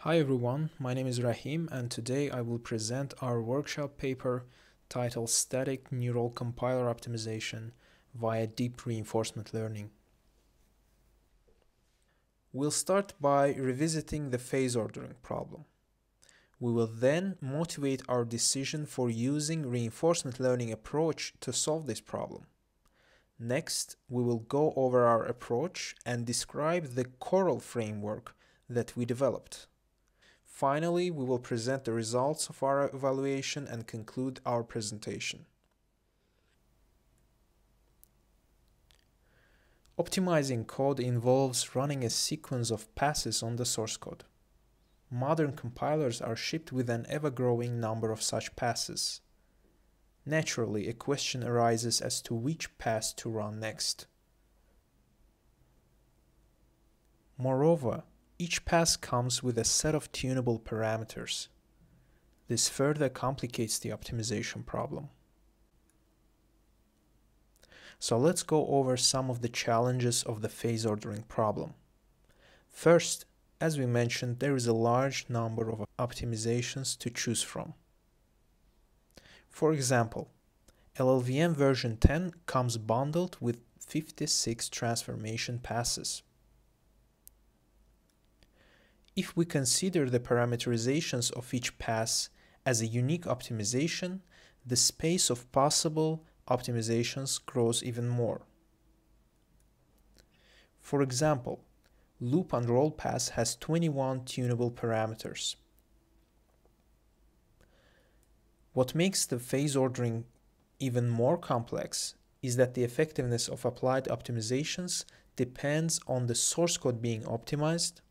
Hi everyone, my name is Rahim and today I will present our workshop paper titled Static Neural Compiler Optimization via Deep Reinforcement Learning. We'll start by revisiting the phase ordering problem. We will then motivate our decision for using reinforcement learning approach to solve this problem. Next, we will go over our approach and describe the CORL framework that we developed. Finally, we will present the results of our evaluation and conclude our presentation. Optimizing code involves running a sequence of passes on the source code. Modern compilers are shipped with an ever-growing number of such passes. Naturally, a question arises as to which pass to run next. Moreover, each pass comes with a set of tunable parameters. This further complicates the optimization problem. So let's go over some of the challenges of the phase ordering problem. First, as we mentioned, there is a large number of optimizations to choose from. For example, LLVM version 10 comes bundled with 56 transformation passes. If we consider the parameterizations of each pass as a unique optimization, the space of possible optimizations grows even more. For example, loop and roll pass has 21 tunable parameters. What makes the phase ordering even more complex is that the effectiveness of applied optimizations depends on the source code being optimized,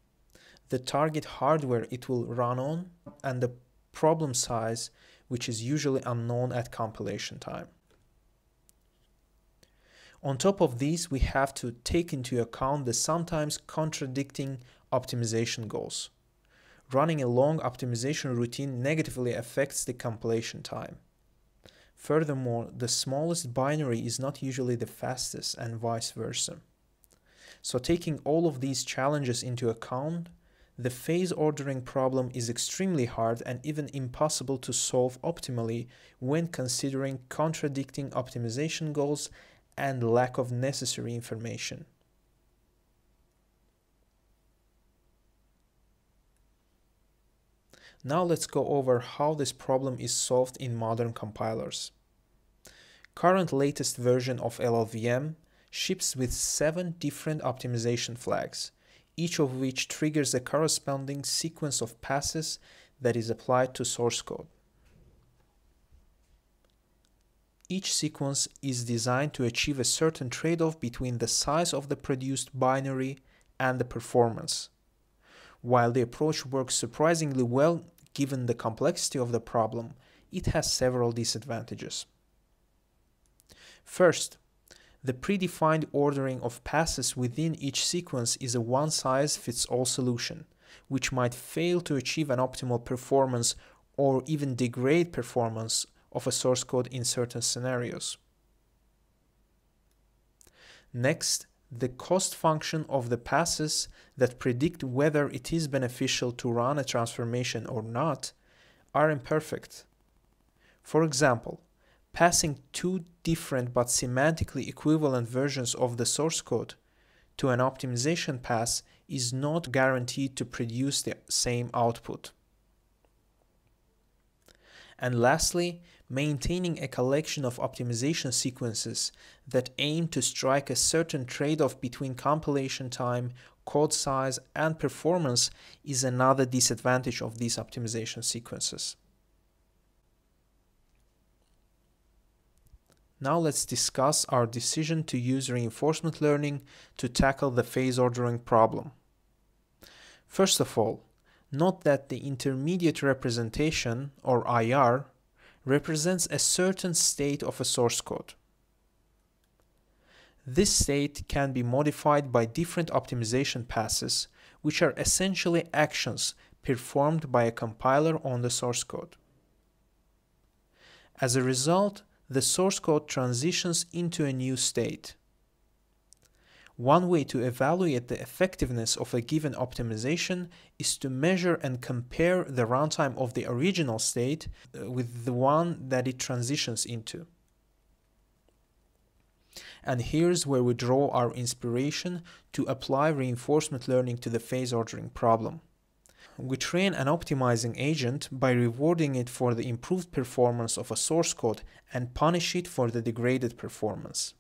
the target hardware it will run on, and the problem size, which is usually unknown at compilation time. On top of these, we have to take into account the sometimes contradicting optimization goals. Running a long optimization routine negatively affects the compilation time. Furthermore, the smallest binary is not usually the fastest, and vice versa. So taking all of these challenges into account, the phase ordering problem is extremely hard and even impossible to solve optimally when considering contradicting optimization goals and lack of necessary information. Now let's go over how this problem is solved in modern compilers. Current latest version of LLVM ships with 7 different optimization flags, each of which triggers a corresponding sequence of passes that is applied to source code. Each sequence is designed to achieve a certain trade-off between the size of the produced binary and the performance. While the approach works surprisingly well given the complexity of the problem, it has several disadvantages. First, the predefined ordering of passes within each sequence is a one-size-fits-all solution, which might fail to achieve an optimal performance or even degrade performance of a source code in certain scenarios. Next, the cost function of the passes that predict whether it is beneficial to run a transformation or not are imperfect. For example, passing 2 different but semantically equivalent versions of the source code to an optimization pass is not guaranteed to produce the same output. And lastly, maintaining a collection of optimization sequences that aim to strike a certain trade-off between compilation time, code size, and performance is another disadvantage of these optimization sequences. Now let's discuss our decision to use reinforcement learning to tackle the phase ordering problem. First of all, note that the intermediate representation, or IR, represents a certain state of a source code. This state can be modified by different optimization passes, which are essentially actions performed by a compiler on the source code. As a result, the source code transitions into a new state. One way to evaluate the effectiveness of a given optimization is to measure and compare the runtime of the original state with the one that it transitions into. And here's where we draw our inspiration to apply reinforcement learning to the phase ordering problem. We train an optimizing agent by rewarding it for the improved performance of a source code and punish it for the degraded performance.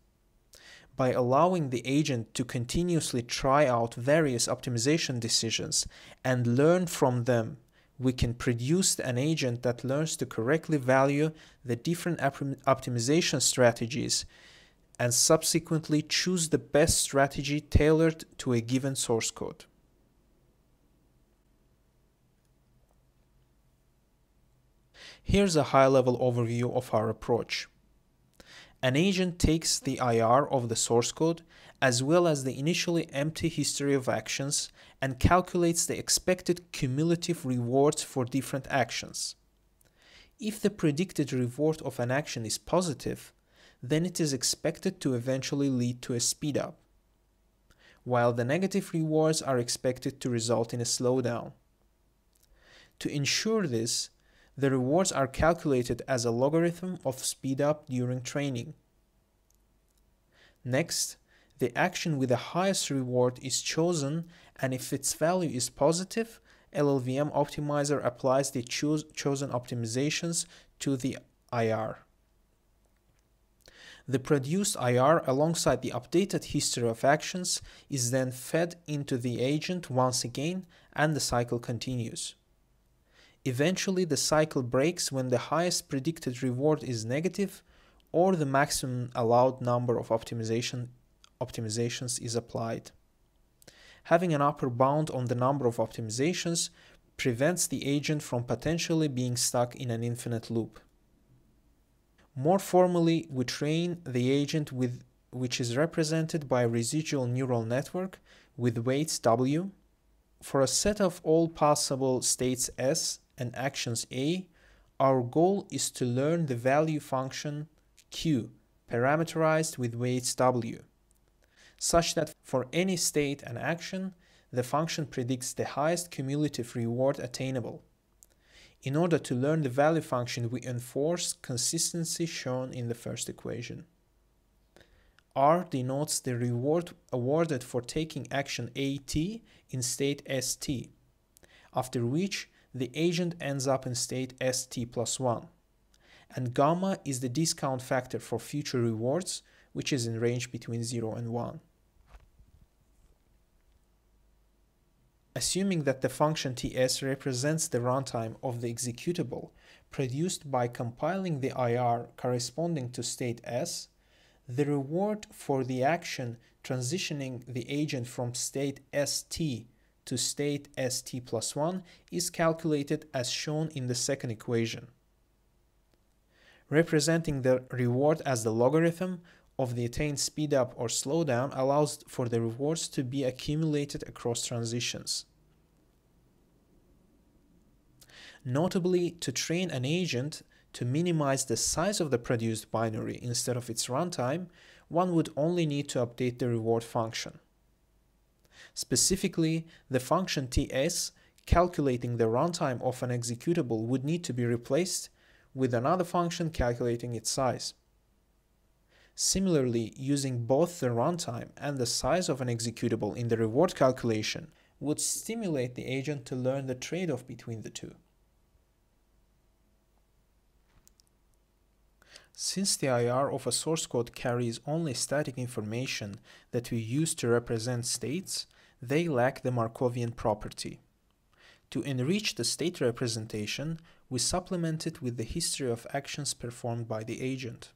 By allowing the agent to continuously try out various optimization decisions and learn from them, we can produce an agent that learns to correctly value the different optimization strategies and subsequently choose the best strategy tailored to a given source code. Here's a high-level overview of our approach. An agent takes the IR of the source code as well as the initially empty history of actions and calculates the expected cumulative rewards for different actions. If the predicted reward of an action is positive, then it is expected to eventually lead to a speedup, while the negative rewards are expected to result in a slowdown. To ensure this, the rewards are calculated as a logarithm of speedup during training. Next, the action with the highest reward is chosen, and if its value is positive, LLVM optimizer applies the chosen optimizations to the IR. The produced IR alongside the updated history of actions is then fed into the agent once again, and the cycle continues. Eventually, the cycle breaks when the highest predicted reward is negative or the maximum allowed number of optimizations is applied. Having an upper bound on the number of optimizations prevents the agent from potentially being stuck in an infinite loop. More formally, we train the agent which is represented by a residual neural network with weights W. For a set of all possible states S and actions A, our goal is to learn the value function Q, parameterized with weights W, such that for any state and action, the function predicts the highest cumulative reward attainable. In order to learn the value function, we enforce consistency shown in the first equation. R denotes the reward awarded for taking action AT in state ST, after which the agent ends up in state ST plus 1. And gamma is the discount factor for future rewards, which is in range between 0 and 1. Assuming that the function TS represents the runtime of the executable produced by compiling the IR corresponding to state S, the reward for the action transitioning the agent from state ST to state ST plus 1 is calculated as shown in the second equation. Representing the reward as the logarithm of the attained speedup or slowdown allows for the rewards to be accumulated across transitions. Notably, to train an agent to minimize the size of the produced binary instead of its runtime, one would only need to update the reward function. Specifically, the function TS calculating the runtime of an executable would need to be replaced with another function calculating its size. Similarly, using both the runtime and the size of an executable in the reward calculation would stimulate the agent to learn the trade-off between the two. Since the IR of a source code carries only static information that we use to represent states, they lack the Markovian property. To enrich the state representation, we supplement it with the history of actions performed by the agent.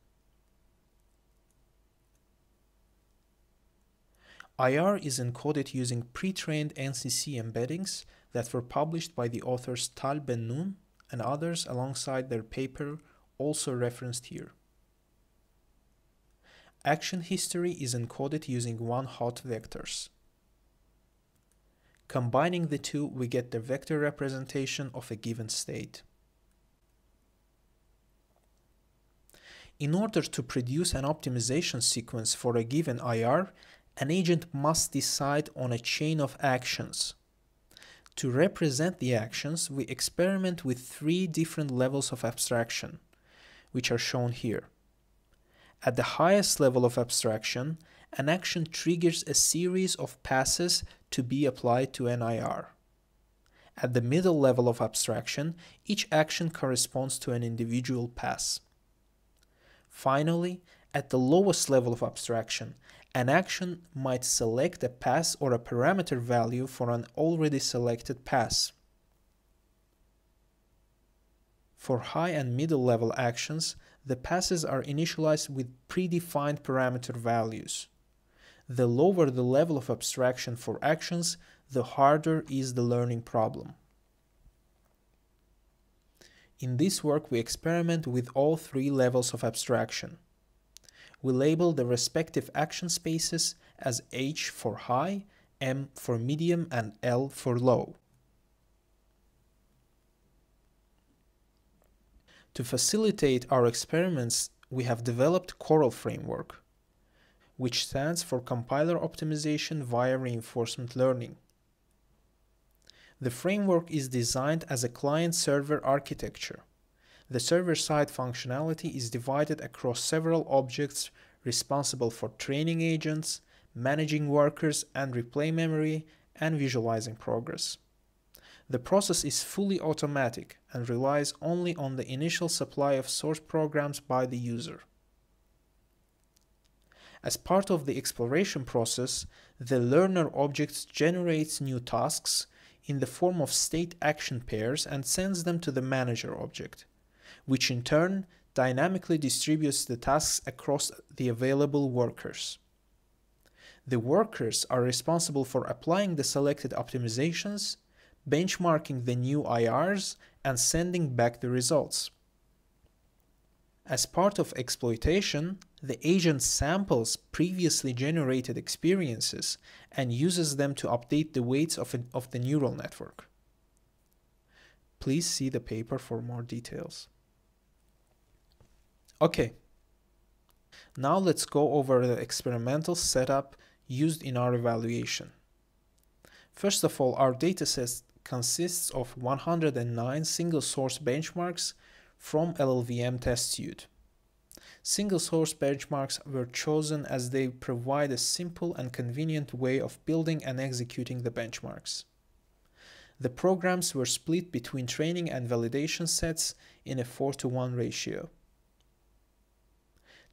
IR is encoded using pre-trained NCC embeddings that were published by the authors Tal Ben-Nun and others alongside their paper also referenced here. Action history is encoded using one-hot vectors. Combining the two, we get the vector representation of a given state. In order to produce an optimization sequence for a given IR, An agent must decide on a chain of actions. To represent the actions, we experiment with 3 different levels of abstraction, which are shown here. At the highest level of abstraction, an action triggers a series of passes to be applied to an IR. At the middle level of abstraction, each action corresponds to an individual pass. Finally, at the lowest level of abstraction, an action might select a pass or a parameter value for an already selected pass. For high and middle level actions, the passes are initialized with predefined parameter values. The lower the level of abstraction for actions, the harder is the learning problem. In this work, we experiment with all 3 levels of abstraction. We label the respective action spaces as H for high, M for medium, and L for low. To facilitate our experiments, we have developed CORL Framework, which stands for Compiler Optimization via Reinforcement Learning. The framework is designed as a client-server architecture. The server-side functionality is divided across several objects responsible for training agents, managing workers and replay memory, and visualizing progress. The process is fully automatic and relies only on the initial supply of source programs by the user. As part of the exploration process, the learner object generates new tasks in the form of state action pairs and sends them to the manager object, which in turn dynamically distributes the tasks across the available workers. The workers are responsible for applying the selected optimizations, benchmarking the new IRs, and sending back the results. As part of exploitation, the agent samples previously generated experiences and uses them to update the weights of the neural network. Please see the paper for more details. Okay, now let's go over the experimental setup used in our evaluation. First of all, our dataset consists of 109 single-source benchmarks from LLVM test suite. Single-source benchmarks were chosen as they provide a simple and convenient way of building and executing the benchmarks. The programs were split between training and validation sets in a 4:1 ratio.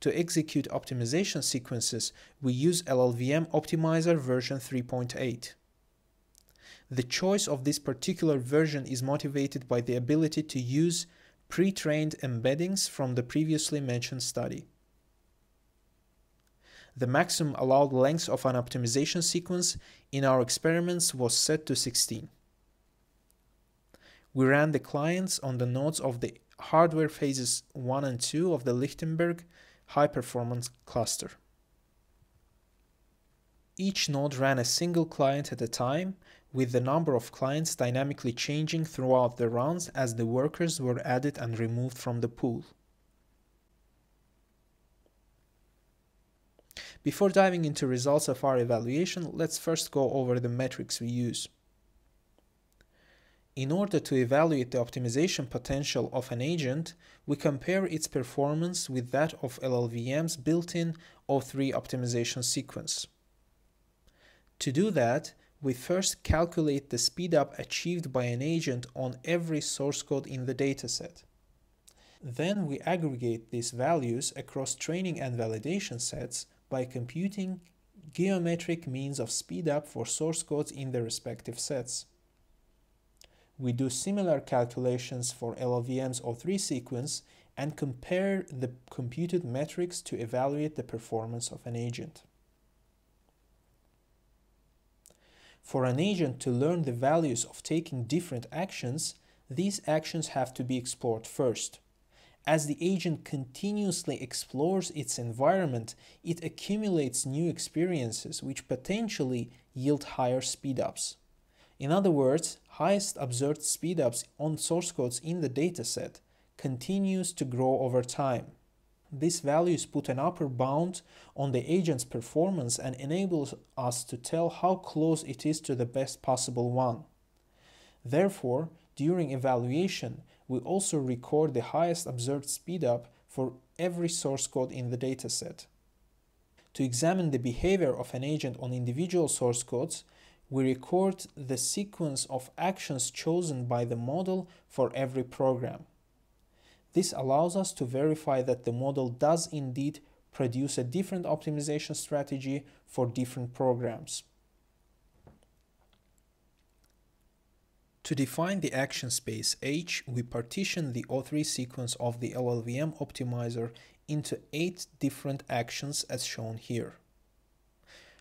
To execute optimization sequences, we use LLVM Optimizer version 3.8. The choice of this particular version is motivated by the ability to use pre-trained embeddings from the previously mentioned study. The maximum allowed length of an optimization sequence in our experiments was set to 16. We ran the clients on the nodes of the hardware phases 1 and 2 of the Lichtenberg high-performance cluster. Each node ran a single client at a time, with the number of clients dynamically changing throughout the runs as the workers were added and removed from the pool. Before diving into results of our evaluation, let's first go over the metrics we use. In order to evaluate the optimization potential of an agent, we compare its performance with that of LLVM's built-in O3 optimization sequence. To do that, we first calculate the speedup achieved by an agent on every source code in the dataset. Then we aggregate these values across training and validation sets by computing geometric means of speedup for source codes in the respective sets. We do similar calculations for LLVM's O3 sequence and compare the computed metrics to evaluate the performance of an agent. For an agent to learn the values of taking different actions, these actions have to be explored first. As the agent continuously explores its environment, it accumulates new experiences which potentially yield higher speedups. In other words, highest observed speedups on source codes in the dataset continues to grow over time. These values put an upper bound on the agent's performance and enables us to tell how close it is to the best possible one. Therefore, during evaluation, we also record the highest observed speedup for every source code in the dataset. To examine the behavior of an agent on individual source codes, we record the sequence of actions chosen by the model for every program. This allows us to verify that the model does indeed produce a different optimization strategy for different programs. To define the action space H, we partition the O3 sequence of the LLVM optimizer into 8 different actions as shown here.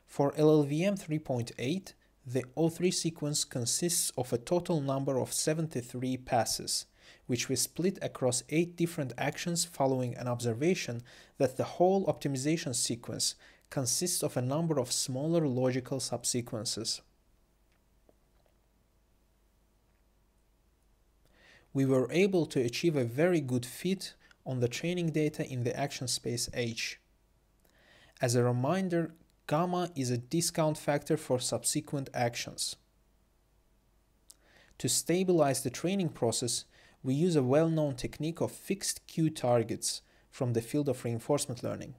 For LLVM 3.8, the O3 sequence consists of a total number of 73 passes, which we split across 8 different actions following an observation that the whole optimization sequence consists of a number of smaller logical subsequences. We were able to achieve a very good fit on the training data in the action space H. As a reminder, gamma is a discount factor for subsequent actions. To stabilize the training process, we use a well-known technique of fixed Q targets from the field of reinforcement learning,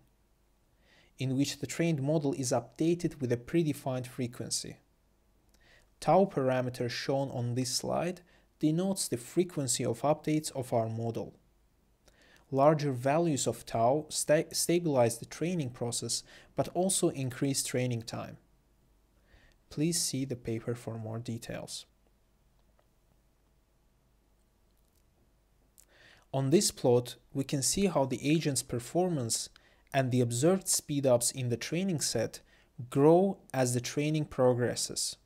in which the trained model is updated with a predefined frequency. Tau parameter shown on this slide denotes the frequency of updates of our model. Larger values of tau stabilize the training process, but also increase training time. Please see the paper for more details. On this plot, we can see how the agent's performance and the observed speedups in the training set grow as the training progresses.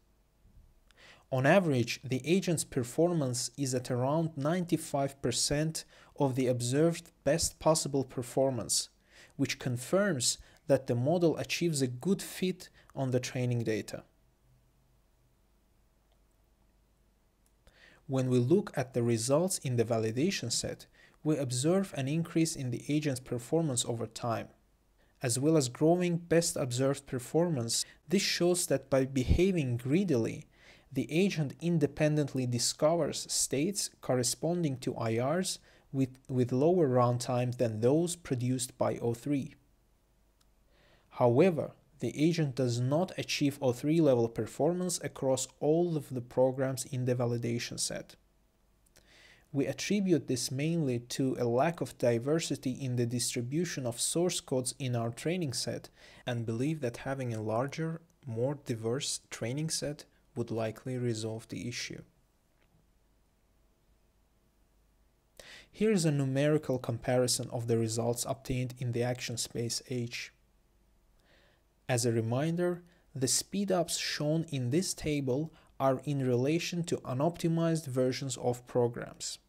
On average, the agent's performance is at around 95% of the observed best possible performance, which confirms that the model achieves a good fit on the training data. When we look at the results in the validation set, we observe an increase in the agent's performance over time, as well as growing best observed performance. This shows that by behaving greedily, the agent independently discovers states corresponding to IRs with lower runtime than those produced by O3. However, the agent does not achieve O3 level performance across all of the programs in the validation set. We attribute this mainly to a lack of diversity in the distribution of source codes in our training set, and believe that having a larger, more diverse training set would likely resolve the issue. Here is a numerical comparison of the results obtained in the action space H. As a reminder, the speedups shown in this table are in relation to unoptimized versions of programs.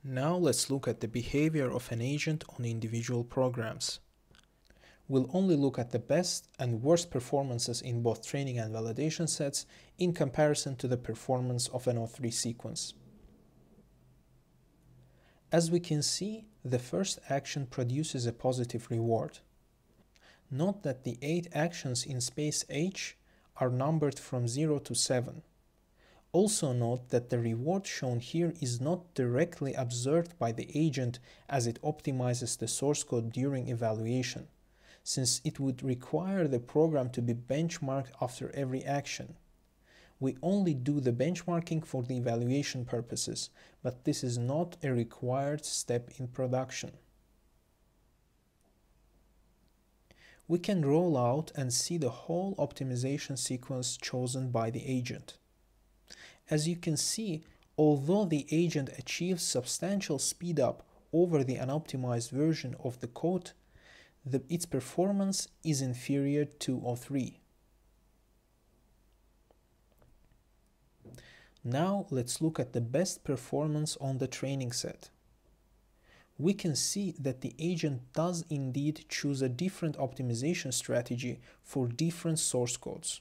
Now let's look at the behavior of an agent on individual programs. We'll only look at the best and worst performances in both training and validation sets in comparison to the performance of an O3 sequence. As we can see, the first action produces a positive reward. Note that the 8 actions in space H are numbered from 0 to 7. Also note that the reward shown here is not directly observed by the agent as it optimizes the source code during evaluation, since it would require the program to be benchmarked after every action. We only do the benchmarking for the evaluation purposes, but this is not a required step in production. We can roll out and see the whole optimization sequence chosen by the agent. As you can see, although the agent achieves substantial speedup over the unoptimized version of the code, its performance is inferior to O3. Now let's look at the best performance on the training set. We can see that the agent does indeed choose a different optimization strategy for different source codes.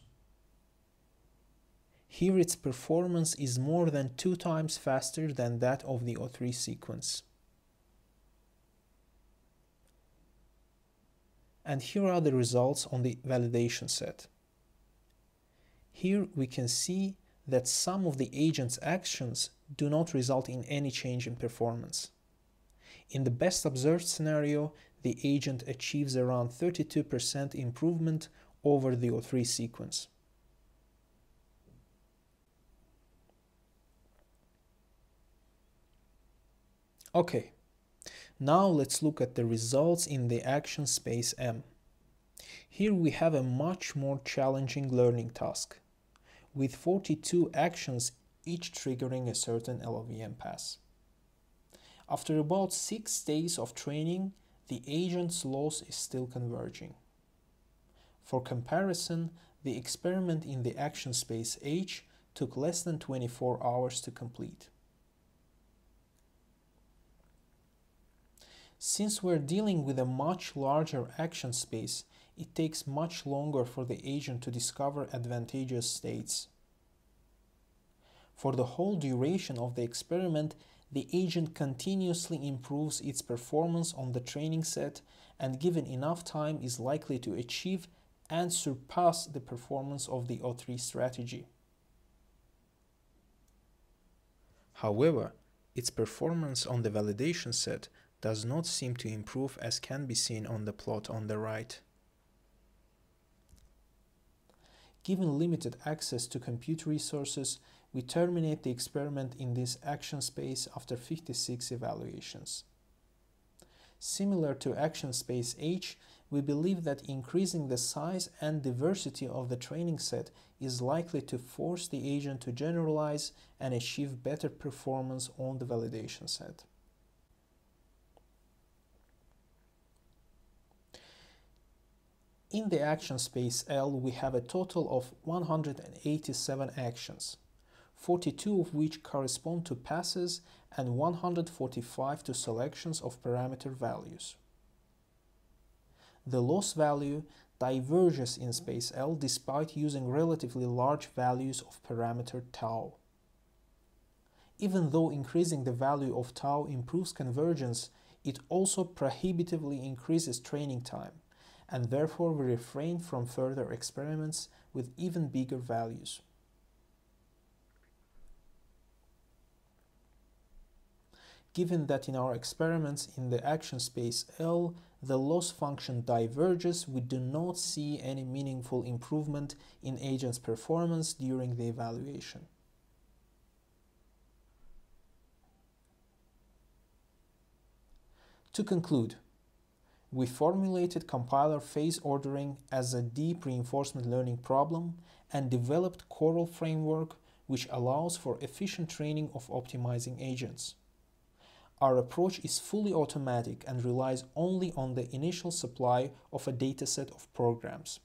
Here its performance is more than 2 times faster than that of the O3 sequence. And here are the results on the validation set. Here we can see that some of the agent's actions do not result in any change in performance. In the best observed scenario, the agent achieves around 32% improvement over the O3 sequence. Okay, now let's look at the results in the action space M. Here we have a much more challenging learning task, with 42 actions each triggering a certain LLVM pass. After about 6 days of training, the agent's loss is still converging. For comparison, the experiment in the action space H took less than 24 hours to complete. Since we're dealing with a much larger action space, it takes much longer for the agent to discover advantageous states. For the whole duration of the experiment, the agent continuously improves its performance on the training set, and given enough time is likely to achieve and surpass the performance of the O3 strategy. However, its performance on the validation set does not seem to improve, as can be seen on the plot on the right. Given limited access to compute resources, we terminate the experiment in this action space after 56 evaluations. Similar to action space H, we believe that increasing the size and diversity of the training set is likely to force the agent to generalize and achieve better performance on the validation set. In the action space L, we have a total of 187 actions, 42 of which correspond to passes and 145 to selections of parameter values. The loss value diverges in space L despite using relatively large values of parameter tau. Even though increasing the value of tau improves convergence, it also prohibitively increases training time, and therefore we refrain from further experiments with even bigger values. Given that in our experiments in the action space L, the loss function diverges, we do not see any meaningful improvement in agent's performance during the evaluation. To conclude, we formulated compiler phase ordering as a deep reinforcement learning problem and developed CORL Framework, which allows for efficient training of optimizing agents. Our approach is fully automatic and relies only on the initial supply of a dataset of programs.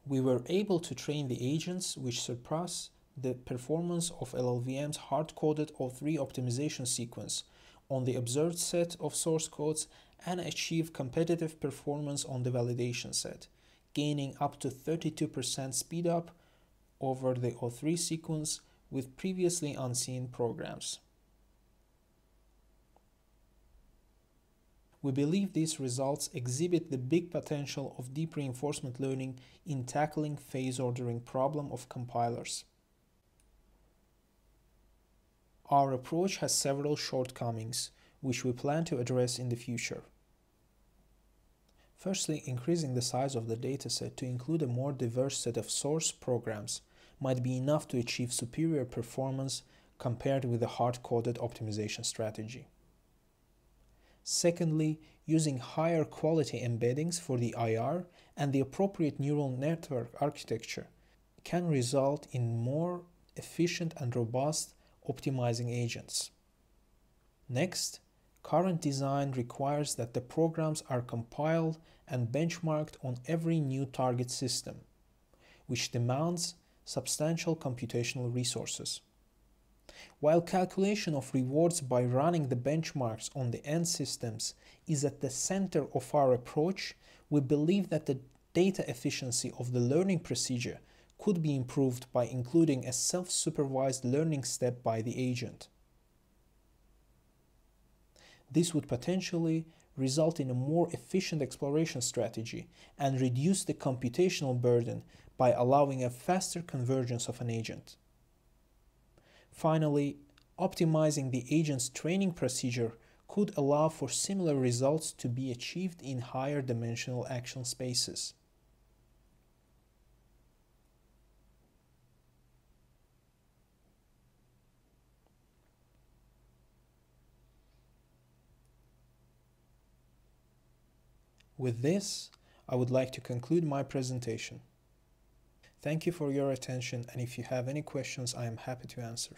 We were able to train the agents which surpass the performance of LLVM's hard-coded O3 optimization sequence on the observed set of source codes and achieve competitive performance on the validation set, gaining up to 32% speedup over the O3 sequence with previously unseen programs. We believe these results exhibit the big potential of deep reinforcement learning in tackling phase ordering problem of compilers. Our approach has several shortcomings, which we plan to address in the future. Firstly, increasing the size of the dataset to include a more diverse set of source programs might be enough to achieve superior performance compared with a hard-coded optimization strategy. Secondly, using higher quality embeddings for the IR and the appropriate neural network architecture can result in more efficient and robust optimizing agents. Next, current design requires that the programs are compiled and benchmarked on every new target system, which demands substantial computational resources. While calculation of rewards by running the benchmarks on the end systems is at the center of our approach, we believe that the data efficiency of the learning procedure could be improved by including a self-supervised learning step by the agent. This would potentially result in a more efficient exploration strategy and reduce the computational burden by allowing a faster convergence of an agent. Finally, optimizing the agent's training procedure could allow for similar results to be achieved in higher dimensional action spaces. With this, I would like to conclude my presentation. Thank you for your attention, and if you have any questions, I am happy to answer.